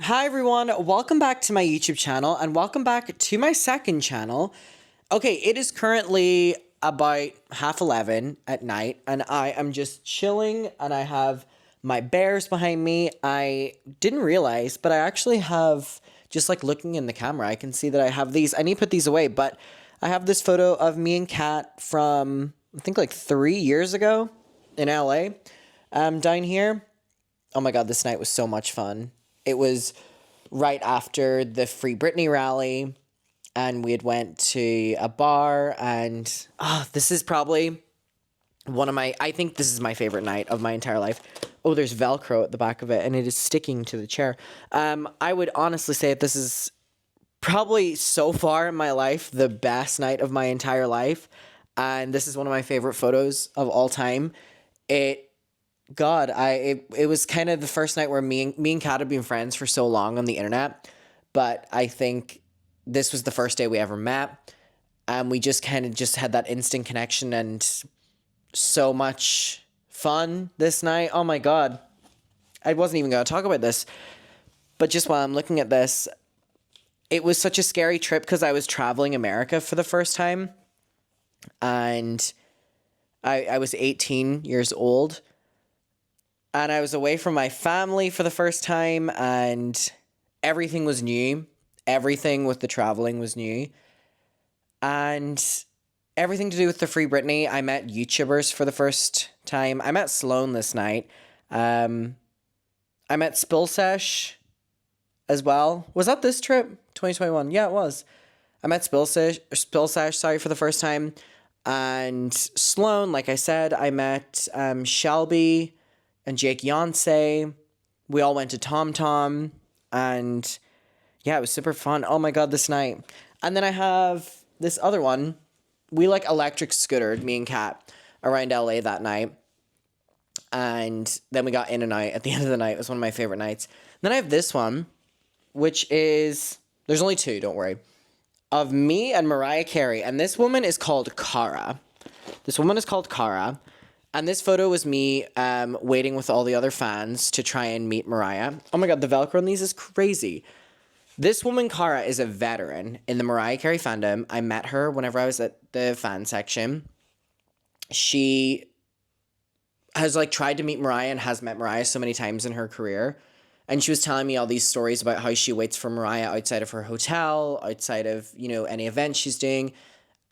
Hi everyone, welcome back to my YouTube channel and welcome back to my second channel. Okay, it is currently about 11:30 at night and I am just chilling and I have my bears behind me. I didn't realize, but I actually have, just like looking in the camera, I can see that I have these. I need to put these away, but I have this photo of me and Kat from, I think like 3 years ago in LA, down here. Oh my god, this night was so much fun. It was right after the Free Britney rally, and we had went to a bar, and this is probably I think this is my favorite night of my entire life. Oh, there's Velcro at the back of it, and it is sticking to the chair. I would honestly say that this is probably so far in my life the best night of my entire life, and this is one of my favorite photos of all time. It was kind of the first night where me and Kat had been friends for so long on the internet, but I think this was the first day we ever met, and we just kind of just had that instant connection and so much fun this night. Oh my god. I wasn't even going to talk about this, but just while I'm looking at this, it was such a scary trip because I was traveling America for the first time, and I was 18 years old. And I was away from my family for the first time, and everything was new. Everything with the traveling was new. And everything to do with the Free Britney, I met YouTubers for the first time. I met Sloan this night. I met Spillsesh as well. Was that this trip? 2021. Yeah, it was. I met Spillsesh, for the first time. And Sloan, like I said, I met Shelby and Jake Yonsei. We all went to Tom Tom, and yeah, it was super fun. Oh my god, this night. And then I have this other one. We like electric scootered, me and Kat, around LA that night. And then we got in and out at the end of the night. It was one of my favorite nights. Then I have this one, which is, there's only two, don't worry, of me and Mariah Carey. And this woman is called Cara. And this photo was me waiting with all the other fans to try and meet Mariah. Oh my god, the Velcro on these is crazy. This woman, Cara, is a veteran in the Mariah Carey fandom. I met her whenever I was at the fan section. She has tried to meet Mariah and has met Mariah so many times in her career. And she was telling me all these stories about how she waits for Mariah outside of her hotel, outside of, any event she's doing,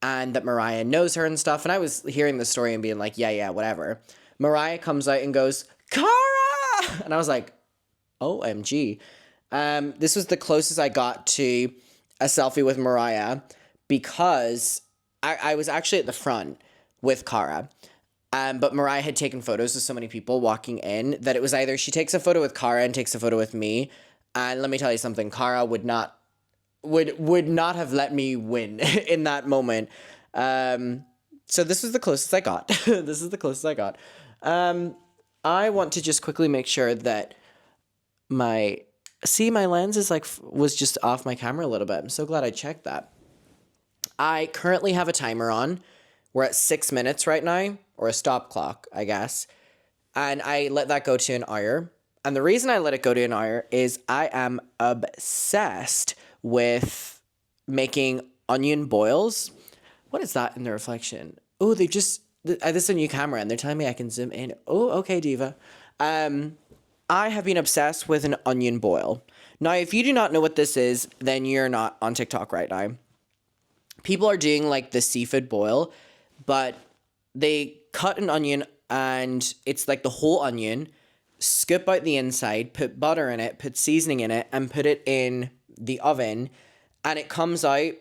and that Mariah knows her and stuff. And I was hearing the story and being like, yeah, whatever. Mariah comes out and goes, Cara! And I was like, OMG. This was the closest I got to a selfie with Mariah because I was actually at the front with Cara. But Mariah had taken photos of so many people walking in that it was either she takes a photo with Cara and takes a photo with me. And let me tell you something, Cara would not have let me win in that moment. So this was the closest I got. I want to just quickly make sure that my lens is was just off my camera a little bit. I'm so glad I checked that. I currently have a timer on. We're at 6 minutes right now, or a stop clock, I guess. And I let that go to an hour. And the reason I let it go to an hour is I am obsessed with making onion boils. What is that in the reflection? Oh, this is a new camera and they're telling me I can zoom in. Oh, okay, diva. I have been obsessed with an onion boil. Now, if you do not know what this is, then you're not on TikTok right now. People are doing the seafood boil, but they cut an onion and it's the whole onion, scoop out the inside, put butter in it, put seasoning in it, and put it in the oven, and it comes out,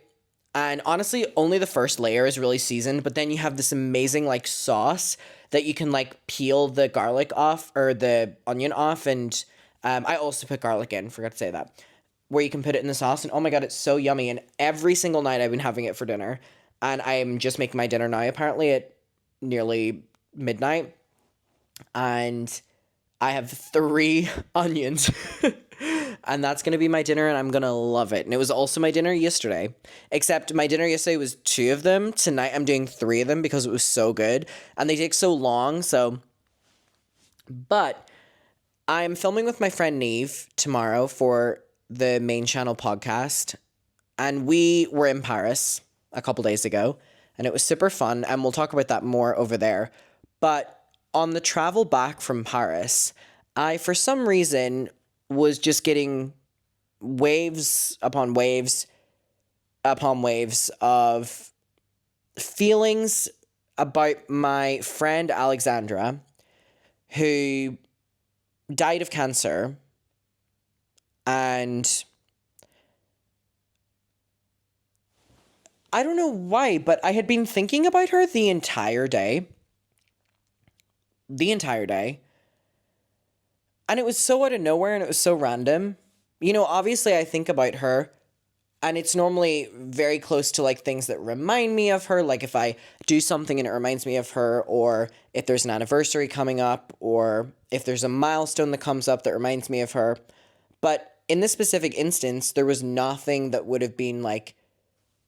and honestly, only the first layer is really seasoned, but then you have this amazing, sauce that you can, peel the garlic off, or the onion off, and I also put garlic in, forgot to say that, where you can put it in the sauce, and oh my god, it's so yummy, and every single night I've been having it for dinner, and I'm just making my dinner now, apparently at nearly midnight, and I have 3 onions, and that's going to be my dinner, and I'm going to love it. And it was also my dinner yesterday, except my dinner yesterday was 2 of them. Tonight I'm doing 3 of them because it was so good, and they take so long, but I'm filming with my friend Neve tomorrow for the main channel podcast. And we were in Paris a couple days ago. And it was super fun. And we'll talk about that more over there. But on the travel back from Paris, I, for some reason, was just getting waves upon waves upon waves of feelings about my friend Alexandra, who died of cancer. And I don't know why, but I had been thinking about her the entire day. And it was so out of nowhere and it was so random. You know, obviously I think about her and it's normally very close to like things that remind me of her. Like if I do something and it reminds me of her, or if there's an anniversary coming up, or if there's a milestone that comes up that reminds me of her. But in this specific instance, there was nothing that would have been like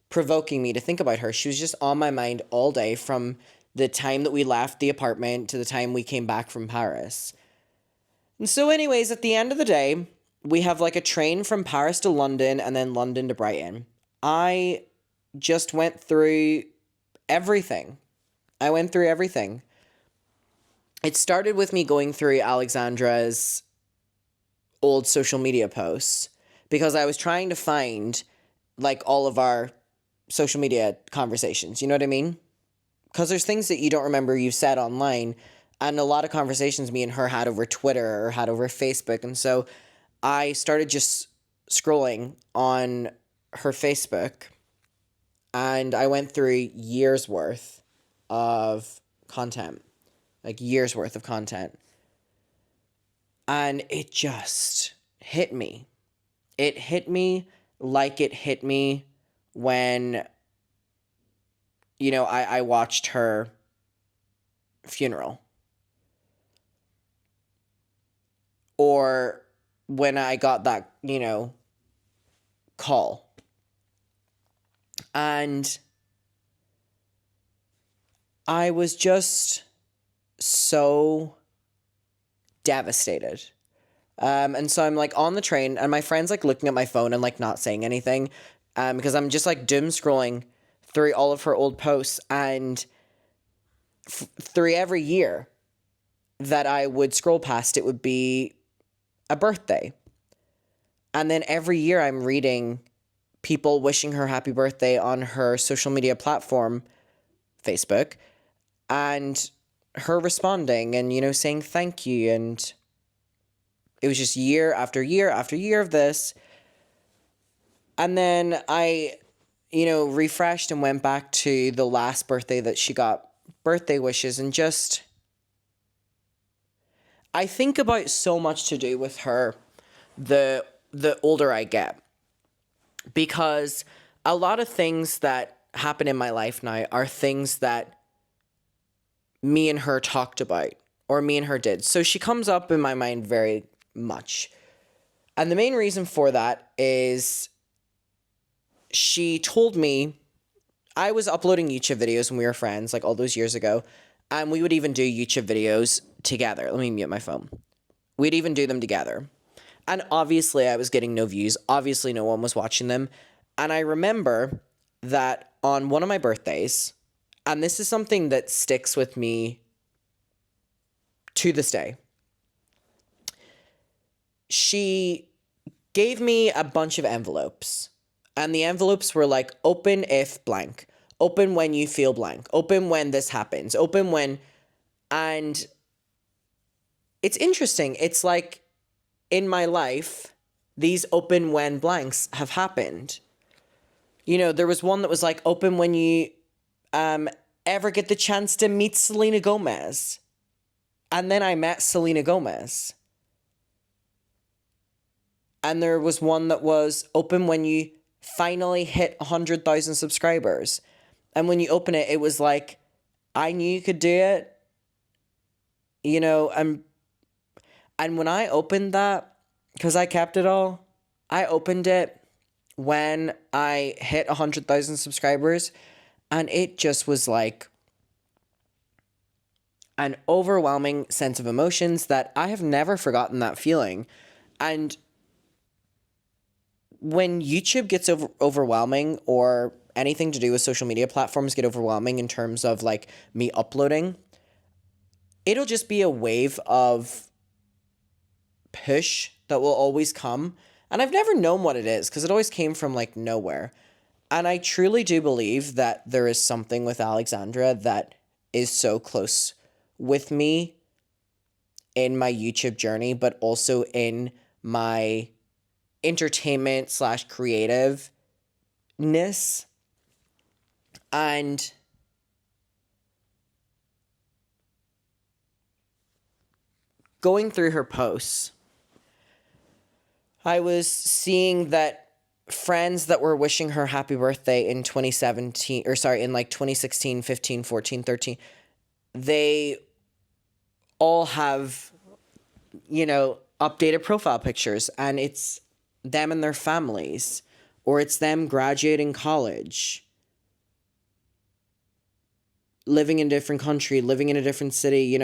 provoking me to think about her. She was just on my mind all day from the time that we left the apartment to the time we came back from Paris. And so anyways, at the end of the day, we have like a train from Paris to London and then London to Brighton. I just went through everything. It started with me going through Alexandra's old social media posts because I was trying to find like all of our social media conversations. You know what I mean? Because there's things that you don't remember you've said online, and a lot of conversations me and her had over Twitter or had over Facebook. And so I started just scrolling on her Facebook, and I went through years worth of content. And it just hit me. It hit me like it hit me when, you know, I watched her funeral. Or when I got that, you know, call. And I was just so devastated. And so I'm like on the train and my friend's like looking at my phone and like not saying anything. Because I'm just like doom scrolling through all of her old posts, and through every year that I would scroll past, it would be a birthday. And then every year I'm reading people wishing her happy birthday on her social media platform, Facebook, and her responding and, you know, saying thank you. And it was just year after year after year of this. And then I, you know, refreshed and went back to the last birthday that she got birthday wishes, and just, I think about so much to do with her the older I get, because a lot of things that happen in my life now are things that me and her talked about, or me and her did. So she comes up in my mind very much. And the main reason for that is she told me, I was uploading YouTube videos when we were friends, like all those years ago, and we would even do YouTube videos together. Let me mute my phone. We'd even do them together. And obviously I was getting no views. Obviously no one was watching them. And I remember that on one of my birthdays, and this is something that sticks with me to this day, she gave me a bunch of envelopes. And the envelopes were like, open if blank, open when you feel blank, open when this happens, open when, and it's interesting. It's like in my life, these open when blanks have happened. You know, there was one that was like, open when you ever get the chance to meet Selena Gomez. And then I met Selena Gomez. And there was one that was open when you finally hit 100,000 subscribers. And when you open it, it was like, I knew you could do it. You know, and when I opened that, because I kept it all, I opened it when I hit 100,000 subscribers, and it just was like, an overwhelming sense of emotions that I have never forgotten that feeling. And when YouTube gets overwhelming, or anything to do with social media platforms get overwhelming in terms of like me uploading, it'll just be a wave of push that will always come. And I've never known what it is because it always came from like nowhere. And I truly do believe that there is something with Alexandra that is so close with me in my YouTube journey, but also in my entertainment / creativeness. And going through her posts, I was seeing that friends that were wishing her happy birthday in 2017, or sorry, in like 2016, 15, 14, 13, they all have, updated profile pictures, and it's them and their families, or it's them graduating college, living in a different country, living in a different city,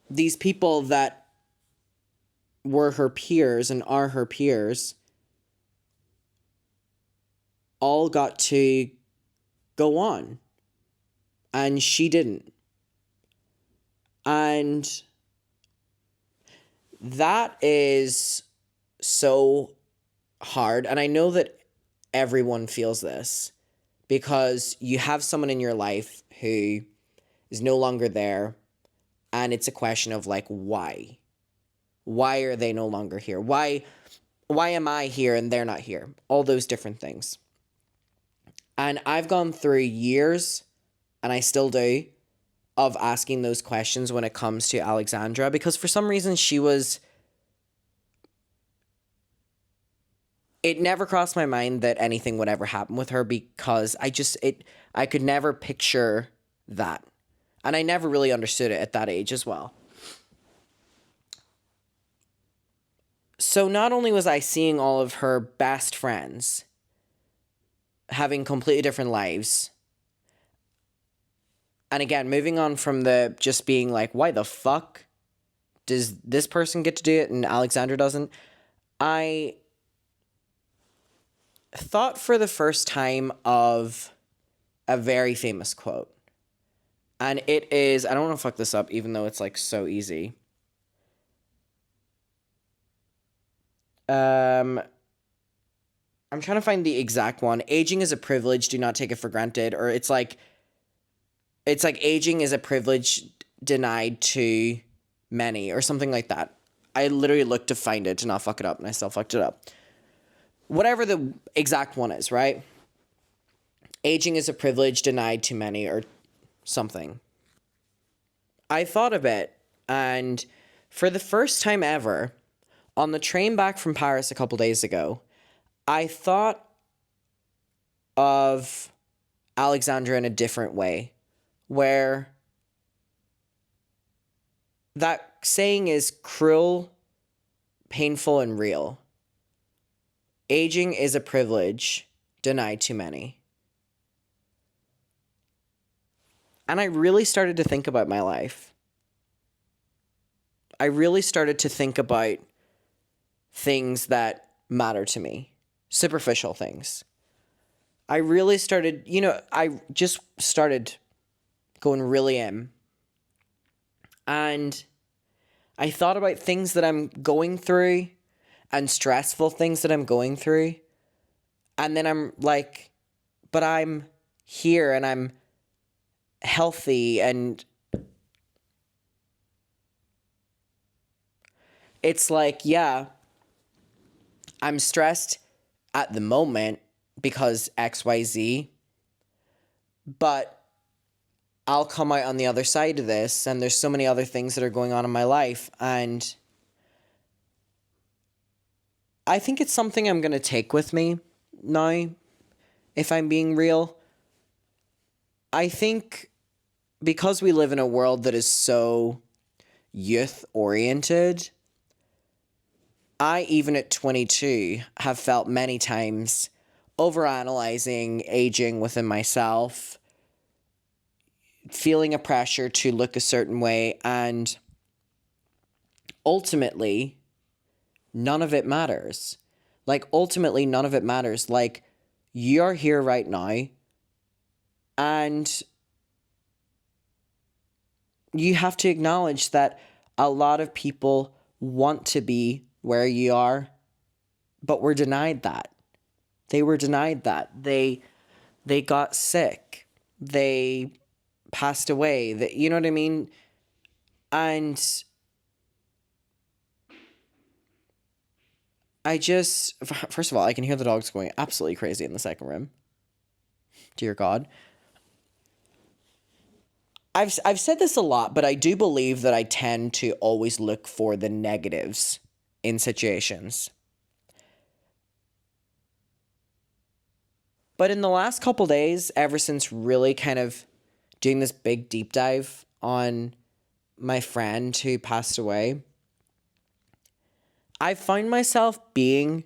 these people that were her peers and are her peers all got to go on, and she didn't. And that is so hard. And I know that everyone feels this because you have someone in your life who is no longer there, and it's a question of like, why? Why are they no longer here? Why am I here and they're not here? All those different things. And I've gone through years, and I still do, of asking those questions when it comes to Alexandra, because for some reason it never crossed my mind that anything would ever happen with her, because I could never picture that. And I never really understood it at that age as well. So not only was I seeing all of her best friends having completely different lives, and again, moving on from the just being like, why the fuck does this person get to do it and Alexandra doesn't? I thought for the first time of a very famous quote. And it is, I don't want to fuck this up, even though it's like so easy. I'm trying to find the exact one. Aging is a privilege, do not take it for granted. Or it's like aging is a privilege denied to many, or something like that. I literally looked to find it to not fuck it up, and I still fucked it up. Whatever the exact one is, right? Aging is a privilege denied to many, or something. I thought of it, and for the first time ever, on the train back from Paris a couple days ago, I thought of Alexandra in a different way, where that saying is cruel, painful, and real. Aging is a privilege denied to many. And I really started to think about my life. I really started to think about things that matter to me. Superficial things. I really started, I just started going really in. And I thought about things that I'm going through and stressful things that I'm going through. And then I'm like, but I'm here and I'm healthy, and it's like, yeah, I'm stressed at the moment because XYZ, but I'll come out on the other side of this, and there's so many other things that are going on in my life, and I think it's something I'm going to take with me now, if I'm being real. I think because we live in a world that is so youth-oriented, I, even at 22, have felt many times overanalyzing aging within myself, feeling a pressure to look a certain way, and ultimately, none of it matters. Like, ultimately, none of it matters. Like, you're here right now, and you have to acknowledge that a lot of people want to be where you are, but were denied that. They were denied that. They got sick. They passed away. You know what I mean? And first of all, I can hear the dogs going absolutely crazy in the second room. Dear God. I've said this a lot, but I do believe that I tend to always look for the negatives in situations. But in the last couple days, ever since really kind of doing this big deep dive on my friend who passed away, I find myself being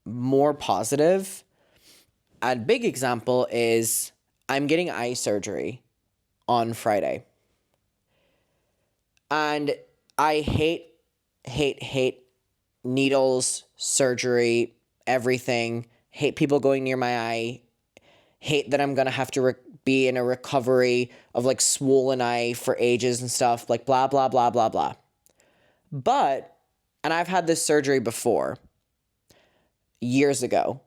more positive. A big example is I'm getting eye surgery on Friday. And I hate needles, surgery, everything. Hate people going near my eye. Hate that I'm going to have to be in a recovery of like swollen eye for ages and stuff. Like blah, blah, blah, blah, blah. But, and I've had this surgery before, years ago.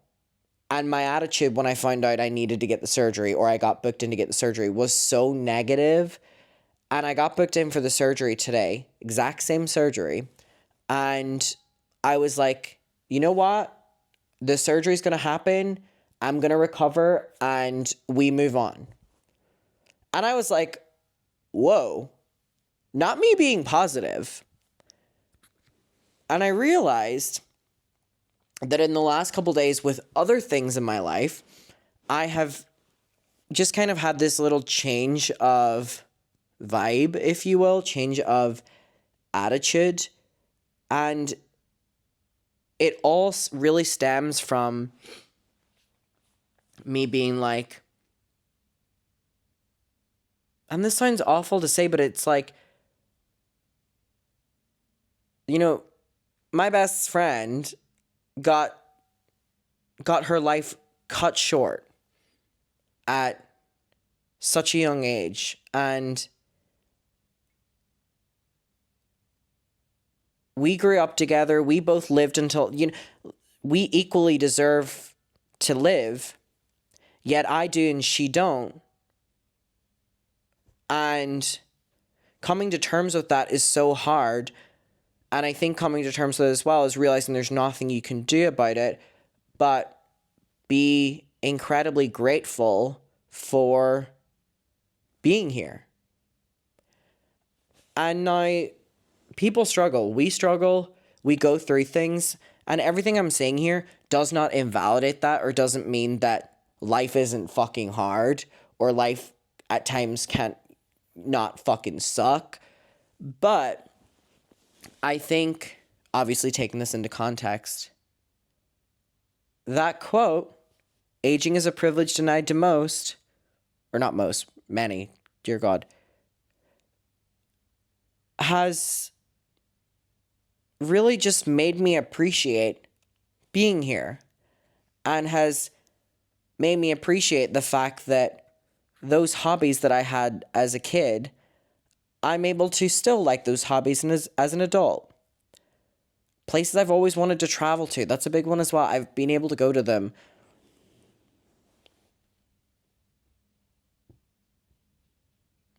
And my attitude when I found out I needed to get the surgery, or I got booked in to get the surgery, was so negative. And I got booked in for the surgery today, exact same surgery. And I was like, you know what? The surgery's going to happen. I'm going to recover and we move on. And I was like, whoa, not me being positive. And I realized that in the last couple days with other things in my life, I have just kind of had this little change of vibe, if you will, change of attitude. And it all really stems from me being like, and this sounds awful to say, but it's like, you know, my best friend got her life cut short at such a young age, and we grew up together. We both lived until, we equally deserve to live, yet I do and she don't. And coming to terms with that is so hard. And I think coming to terms with it as well is realizing there's nothing you can do about it, but be incredibly grateful for being here. And now people struggle. We struggle. We go through things. And everything I'm saying here does not invalidate that, or doesn't mean that life isn't fucking hard, or life at times can't not fucking suck. But I think, obviously taking this into context, that quote, aging is a privilege denied to most, or not most, many, dear God, has really just made me appreciate being here, and has made me appreciate the fact that those hobbies that I had as a kid, I'm able to still like those hobbies as an adult. Places I've always wanted to travel to, that's a big one as well. I've been able to go to them.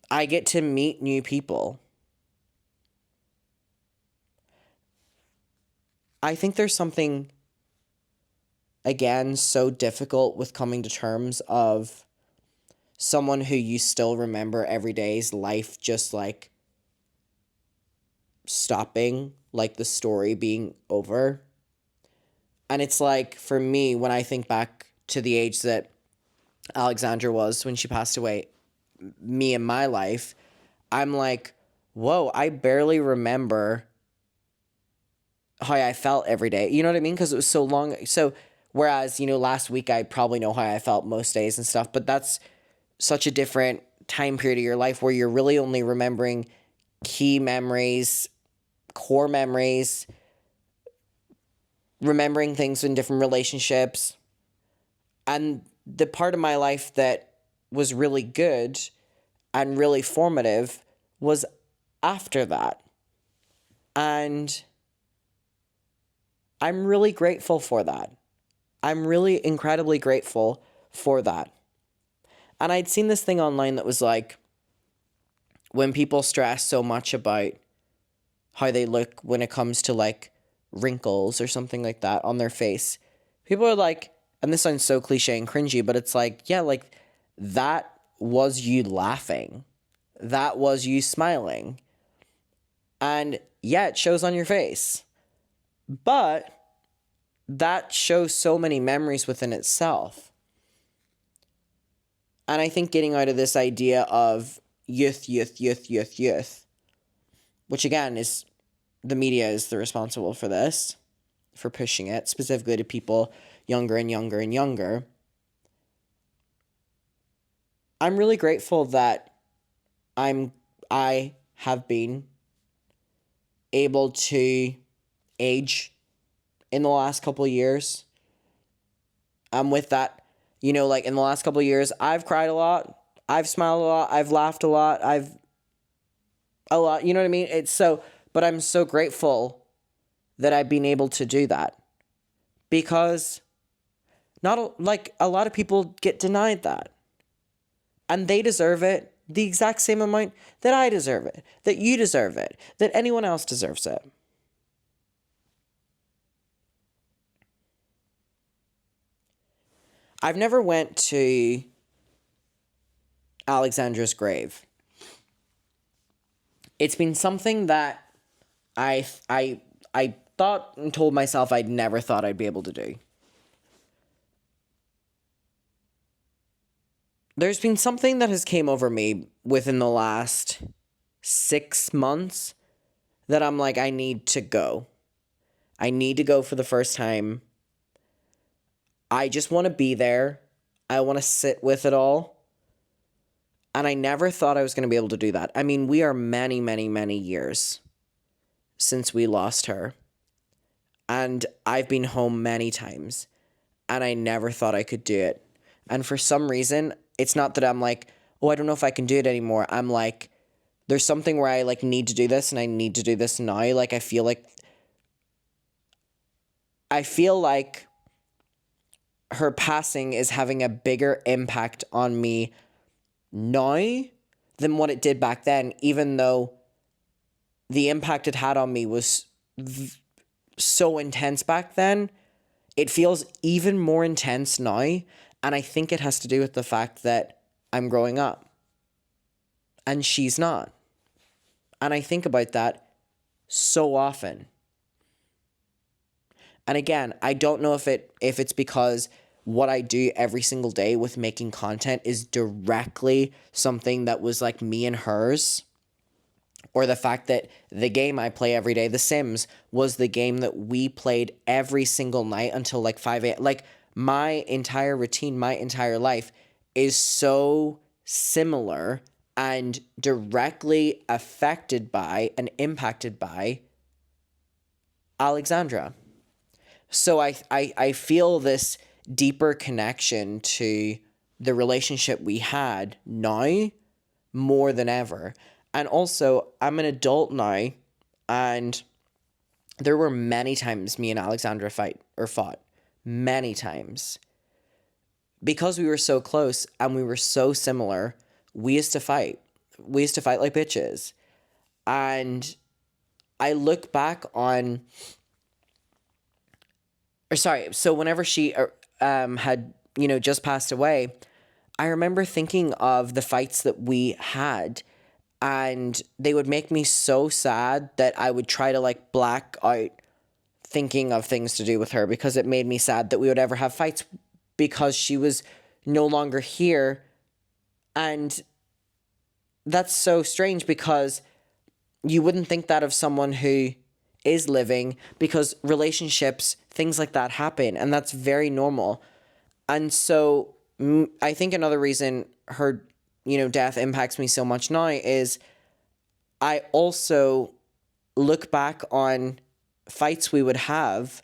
I get to meet new people. I think there's something, again, so difficult with coming to terms of someone who you still remember every day's life just like stopping, like the story being over. And it's like, for me, when I think back to the age that Alexandra was when she passed away, me in my life, I'm like, whoa, I barely remember how I felt every day. You know what I mean? Because it was so long. So whereas, last week I probably know how I felt most days and stuff, but that's such a different time period of your life where you're really only remembering key memories, core memories, remembering things in different relationships. And the part of my life that was really good and really formative was after that. And I'm really grateful for that. I'm really incredibly grateful for that. And I'd seen this thing online that was like, when people stress so much about how they look when it comes to like wrinkles or something like that on their face, people are like, and this sounds so cliche and cringy, but it's like, yeah, like that was you laughing. That was you smiling. And yeah, it shows on your face. But that shows so many memories within itself. And I think getting out of this idea of youth, which again is, the media is the responsible for this, for pushing it, specifically to people younger and younger and younger. I'm really grateful that I have been able to age in the last couple of years. With that, you know, like in the last couple of years, I've cried a lot, I've smiled a lot, I've laughed a lot, you know what I mean? But I'm so grateful that I've been able to do that, because a lot of people get denied that, and they deserve it the exact same amount that I deserve it, that you deserve it, that anyone else deserves it. I've never went to Alexandra's grave. It's been something that I thought and told myself I'd never thought I'd be able to do. There's been something that has came over me within the last 6 months that I'm like, I need to go. I need to go for the first time. I just want to be there. I want to sit with it all. And I never thought I was going to be able to do that. I mean, we are many, many, many years since we lost her. And I've been home many times. And I never thought I could do it. And for some reason, it's not that I'm like, oh, I don't know if I can do it anymore. I'm like, there's something where I like need to do this, and I need to do this now. Like, I feel like her passing is having a bigger impact on me now than what it did back then, even though the impact it had on me was so intense back then. It feels even more intense now, and I think it has to do with the fact that I'm growing up and she's not. And I think about that so often. And again, I don't know if it's because what I do every single day with making content is directly something that was like me and hers, or the fact that the game I play every day, The Sims, was the game that we played every single night until like 5 a.m. Like, my entire routine, my entire life is so similar and directly affected by and impacted by Alexandra. So I feel this deeper connection to the relationship we had now more than ever. And also, I'm an adult now, and there were many times me and Alexandra fought. Many times. Because we were so close and we were so similar, we used to fight. We used to fight like bitches. And I look back on... So whenever she had, just passed away, I remember thinking of the fights that we had, and they would make me so sad that I would try to like black out thinking of things to do with her, because it made me sad that we would ever have fights, because she was no longer here. And that's so strange, because you wouldn't think that of someone who is living, because relationships, things like that happen, and that's very normal. And so I think another reason her, death impacts me so much now is I also look back on fights we would have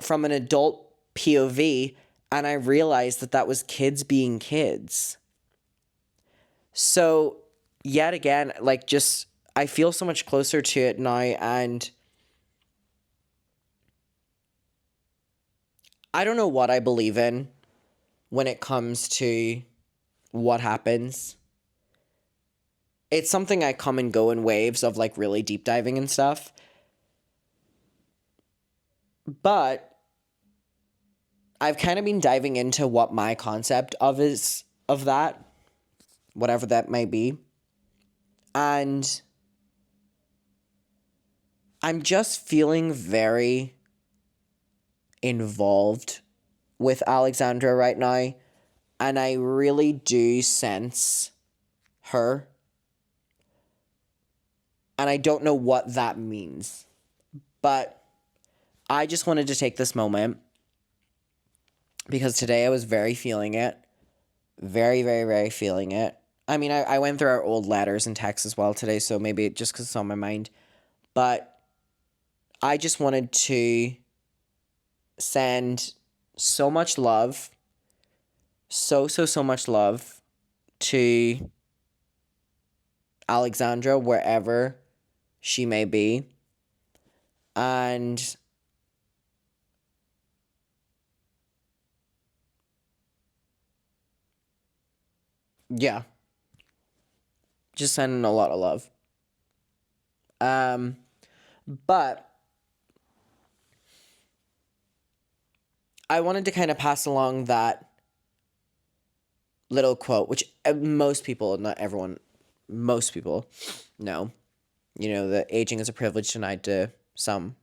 from an adult POV, and I realized that that was kids being kids. So, yet again, like, just, I feel so much closer to it now, and I don't know what I believe in when it comes to what happens. It's something I come and go in waves of, like, really deep diving and stuff. But I've kind of been diving into what my concept of that, whatever that may be. And I'm just feeling very involved with Alexandra right now. And I really do sense her. And I don't know what that means. But I just wanted to take this moment because today I was very feeling it. Very, very, very feeling it. I mean, I went through our old letters and texts as well today, so maybe just because it's on my mind. But I just wanted to send so much love, so much love to Alexandra wherever she may be. And yeah, just sending a lot of love. But I wanted to kind of pass along that little quote, which most people, not everyone, most people know. That aging is a privilege denied to some.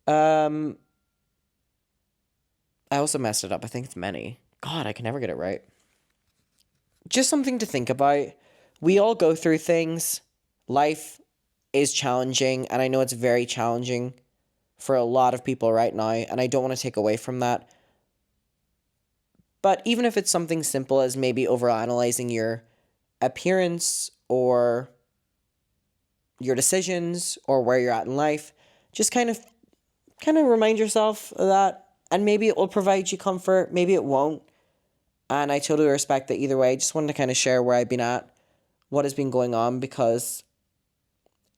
I also messed it up. I think it's many. God, I can never get it right. Just something to think about. We all go through things. Life is challenging, and I know it's very challenging for a lot of people right now, and I don't want to take away from that. But even if it's something simple as maybe overanalyzing your appearance or your decisions or where you're at in life, just kind of remind yourself of that, and maybe it will provide you comfort, maybe it won't. And I totally respect that either way. I just wanted to kind of share where I've been at, what has been going on, because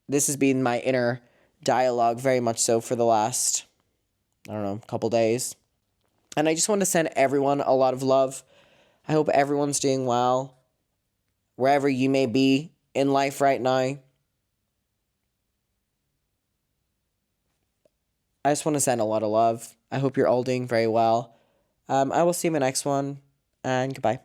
this has been my inner dialogue very much so for the last, I don't know, couple days. And I just want to send everyone a lot of love. I hope everyone's doing well, wherever you may be in life right now. I just want to send a lot of love. I hope you're all doing very well. I will see you in the next one, and goodbye.